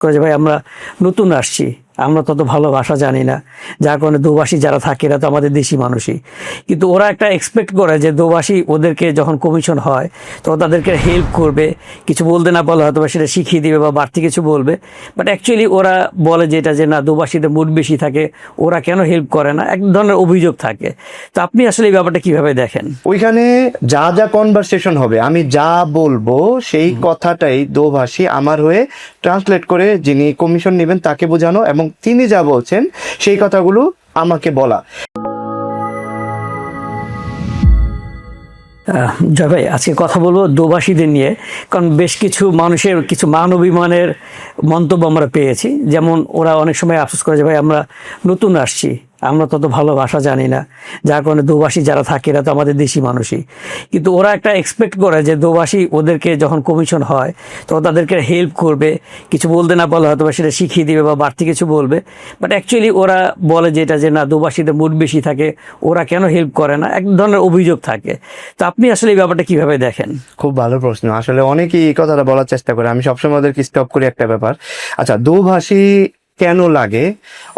করে যে ভাই আমরা নতুন আসছি, আমরা তত ভালো ভাষা জানি না, যার কারণে দোভাষী যারা থাকে এরা তো আমাদের দেশি মানুষই, কিন্তু ওরা একটা এক্সপেক্ট করে যে দোভাষী ওদেরকে যখন কমিশন হয় তো তাদেরকে হেল্প করবে, কিছু বলতে না পারলে হয়তো সেটা শিখিয়ে দিবে বা বাড়তি কিছু বলবে। বাট অ্যাকচুয়ালি ওরা বলে যেটা যে না দোভাষীদের মুড বেশি থাকে, ওরা কেন হেল্প করে না, এক ধরনের অভিযোগ থাকে। তো আপনি আসলে এই ব্যাপারটা কিভাবে দেখেন? ওইখানে যা যা কনভারসেশন হবে, আমি যা বলবো সেই কথাটাই দোভাষী আমার হয়ে ট্রান্সলেট করে যিনি কমিশন নেবেন তাকে বোঝানো, এবং তিনি যা বলছেন সেই কথাগুলো আমাকে বলা। জয় ভাই, আজকে কথা বলবো দোভাষীদের নিয়ে, কারণ বেশ কিছু মানুষের কিছু মান অভিমানের মন্তব্য আমরা পেয়েছি। যেমন ওরা অনেক সময় আফসোস করে যে ভাই আমরা নতুন আসছি, আমরা তত ভালো ভাষা জানি না, যার কারণে দোভাষী যারা থাকে এরা তো আমাদের দেশি মানুষই, কিন্তু ওরা একটা এক্সপেক্ট করে যে দোভাষী ওদেরকে যখন কমিশন হয় তো তাদেরকে হেল্প করবে, কিছু বলতে না পারলে হয়তো সেটা শিখিয়ে দিবে বা বাড়তি কিছু বলবে। বাট অ্যাকচুয়ালি ওরা বলে যেটা যে না দোভাষীদের মুড বেশি থাকে, ওরা কেন হেল্প করে না, এক ধরনের অভিযোগ থাকে। তো আপনি আসলে এই ব্যাপারটা কিভাবে দেখেন? খুব ভালো প্রশ্ন। আসলে অনেকেই এই কথাটা বলার চেষ্টা করে, আমি সবসময় ওদেরকে স্টপ করি একটা ব্যাপার, আচ্ছা দোভাষী কেন লাগে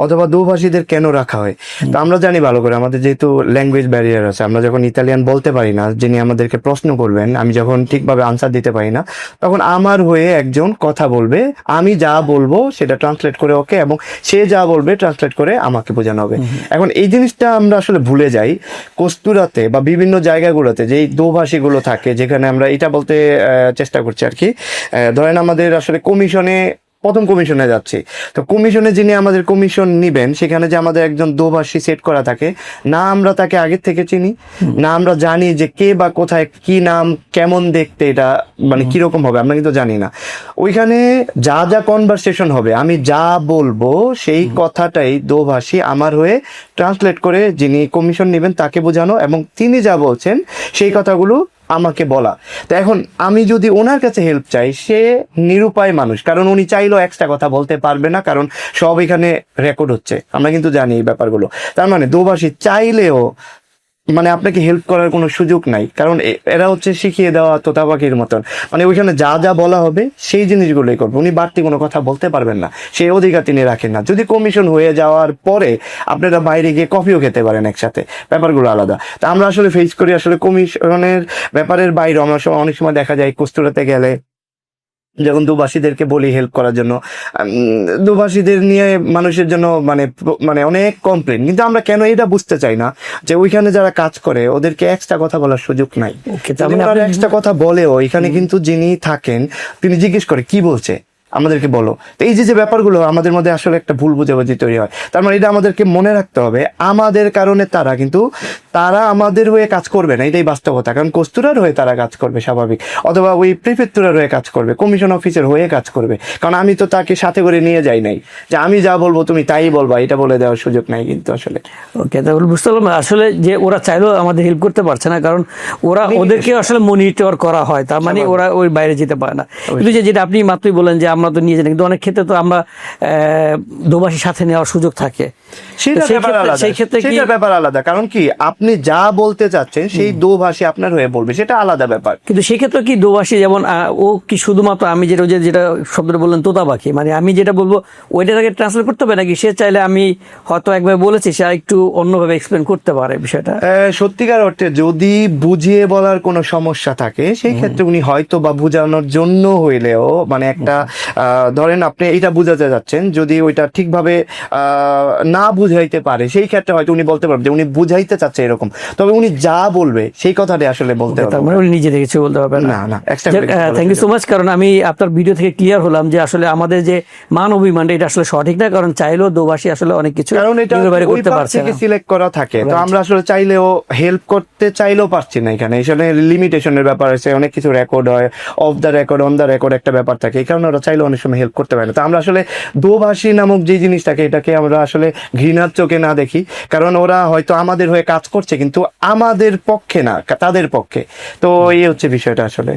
অথবা দোভাষীদের কেন রাখা হয়? তো আমরা জানি ভালো করে আমাদের যেহেতু ল্যাঙ্গুয়েজ ব্যারিয়ার আছে, আমরা যখন ইতালিয়ান বলতে পারি না, যিনি আমাদেরকে প্রশ্ন করবেন, আমি যখন ঠিকভাবে আনসার দিতে পারি না, তখন আমার হয়ে একজন কথা বলবে, আমি যা বলবো সেটা ট্রান্সলেট করে ওকে, এবং সে যা বলবে ট্রান্সলেট করে আমাকে বোঝানো হবে। এখন এই জিনিসটা আমরা আসলে ভুলে যাই কস্তুরাতে বা বিভিন্ন জায়গাগুলোতে, যেই দোভাষীগুলো থাকে, যেখানে আমরা এটা বলতে চেষ্টা করছি আর কি, ধরেন আমাদের আসলে কমিশনে প্রথম কমিশনে যাচ্ছি, তো কমিশনে যিনি আমাদের কমিশন নিবেন সেখানে যে আমাদের একজন দোভাষী সেট করা থাকে, না আমরা তাকে আগের থেকে চিনি, না আমরা জানি যে কে বা কোথায় কি নাম, কেমন দেখতে, এটা মানে কিরকম হবে আমরা কিন্তু জানি না। ওইখানে যা যা কনভারসেশন হবে, আমি যা বলবো সেই কথাটাই দোভাষী আমার হয়ে ট্রান্সলেট করে যিনি কমিশন নেবেন তাকে বোঝানো, এবং তিনি যা বলছেন সেই কথাগুলো আমাকে বলা। তো এখন আমি যদি ওনার কাছে হেল্প চাই, সে নিরুপায় মানুষ, কারণ উনি চাইলেও এক্সট্রা কথা বলতে পারবে না, কারণ সব এখানে রেকর্ড হচ্ছে, আমরা কিন্তু জানি এই ব্যাপারগুলো। তার মানে দোভাষী চাইলেও মানে আপনাকে হেল্প করার কোনো সুযোগ নাই, কারণ এরা হচ্ছে শিখিয়ে দেওয়া তোতা পাখির মতন, মানে ওইখানে যা যা বলা হবে সেই জিনিসগুলোই করবে, উনি বাড়তি কোনো কথা বলতে পারবেন না, সেই অধিকার তিনি রাখেন না। যদি কমিশন হয়ে যাওয়ার পরে আপনারা বাইরে গিয়ে কফিও খেতে পারেন একসাথে, ব্যাপারগুলো আলাদা। তা আমরা আসলে ফেস করি আসলে কমিশনের ব্যাপারের বাইরে, আমরা অনেক সময় দেখা যায় কস্তুরাতে গেলে যখন দোভাষীদেরকে বলি হেল্প করার জন্য, দোভাষীদের নিয়ে মানুষের জন্য মানে মানে অনেক কমপ্লেন, কিন্তু আমরা কেন এটা বুঝতে চাই না যে ওইখানে যারা কাজ করে ওদেরকে এক্সট্রা কথা বলার সুযোগ নাই। এক্সট্রা কথা বলেও এখানে কিন্তু যিনি থাকেন তিনি জিজ্ঞেস করে কি বলছে, আমাদেরকে বলো। তো এই যে ব্যাপারগুলো আমাদের মধ্যে আসলে একটা ভুল বুঝাবুঝি তৈরি হয়। তার মানে এটা আমাদেরকে মনে রাখতে হবে, আমাদের কারণে তারা আমাদের হয়ে কাজ করবে না, এটাই বাস্তবতা। কারণ কস্তুরার হয়ে তারা কাজ করবে স্বাভাবিক, অথবা ওই প্রিফেক্টুরার হয়ে কাজ করবে, কমিশন অফিসের হয়ে কাজ করবে, কারণ আমি তো তাকে সাথে করে নিয়ে যাই নাই যে আমি যা বলবো তুমি তাই বলবা, এটা বলে দেওয়ার সুযোগ নাই কিন্তু আসলে। ওকে, তাহলে বুঝতে পারলাম আসলে যে ওরা চাইলেও আমাদের হেল্প করতে পারছে না, কারণ ওদেরকে আসলে মনিটর করা হয়, তার মানে ওরা ওই বাইরে যেতে পারে না। কিন্তু যেটা আপনি মাত্রই বলেন যে আমরা তো নিয়ে যাই, কিন্তু অনেক ক্ষেত্রে তো আমরা দোভাষীর সাথে নেওয়ার সুযোগ থাকে, সেটা ব্যাপার আলাদা। কারণ কি আপনি যা বলতে চাচ্ছেন সেই দোভাষী আপনার হয়ে বলবে, সেটা আলাদা ব্যাপার। কিন্তু সেক্ষেত্রে কি দোভাষী যেমন ও কি শুধুমাত্র আমি যেটা শব্দটা বললেন তোতা পাখি, মানে আমি যেটা বলবো ওইটা তাকে ট্রান্সলেট করতে হবে, নাকি সে চাইলে আমি হয়তো একবার বলেছি সে একটু অন্যভাবে এক্সপ্লেন করতে পারে বিষয়টা? সত্যিকার অর্থে যদি বুঝিয়ে বলার কোনো সমস্যা থাকে সেই ক্ষেত্রে উনি হয়তো বা বুঝানোর জন্য হইলেও মানে একটা ধরেন আপনি এটা বুঝাতে যাচ্ছেন, যদি ওইটা ঠিকভাবে না বুঝাইতে পারে সেই ক্ষেত্রে হয়তো উনি বলতে পারবে যে উনি বুঝাইতে চাচ্ছে এরকম, তবে উনি যা বলবে সেই কথাটা আসলে বলতে হবে, মানে উনি নিজে থেকে কিছু বলতে পারবে না। থ্যাংক ইউ সো মাচ, কারণ আমি আপনার ভিডিও থেকে ক্লিয়ার হলাম যে আসলে আমাদের যে মান অভিমান এটা আসলে সঠিক না, কারণ চাইলেও দোভাষী আসলে অনেক কিছু করতে পারছে না, সিলেক্ট করা থাকে। তো আমরা আসলে চাইলেও হেল্প করতে চাইলেও পারছি না, এখানে লিমিটেশনের ব্যাপার আছে, অনেক কিছু রেকর্ড হয়, of the record on the record একটা ব্যাপার থাকে, এই কারণে ওরা চাইলেও অনেক সময় হেল্প করতে পারে না। তো আমরা আসলে দোভাষী নামক যে জিনিসটাকে এটাকে আমরা আসলে ঘৃণার চোখে না দেখি, কারণ ওরা হয়তো আমাদের হয়ে কাজ করছে কিন্তু আমাদের পক্ষে না, তাদের পক্ষে। তো এই হচ্ছে বিষয়টা আসলে।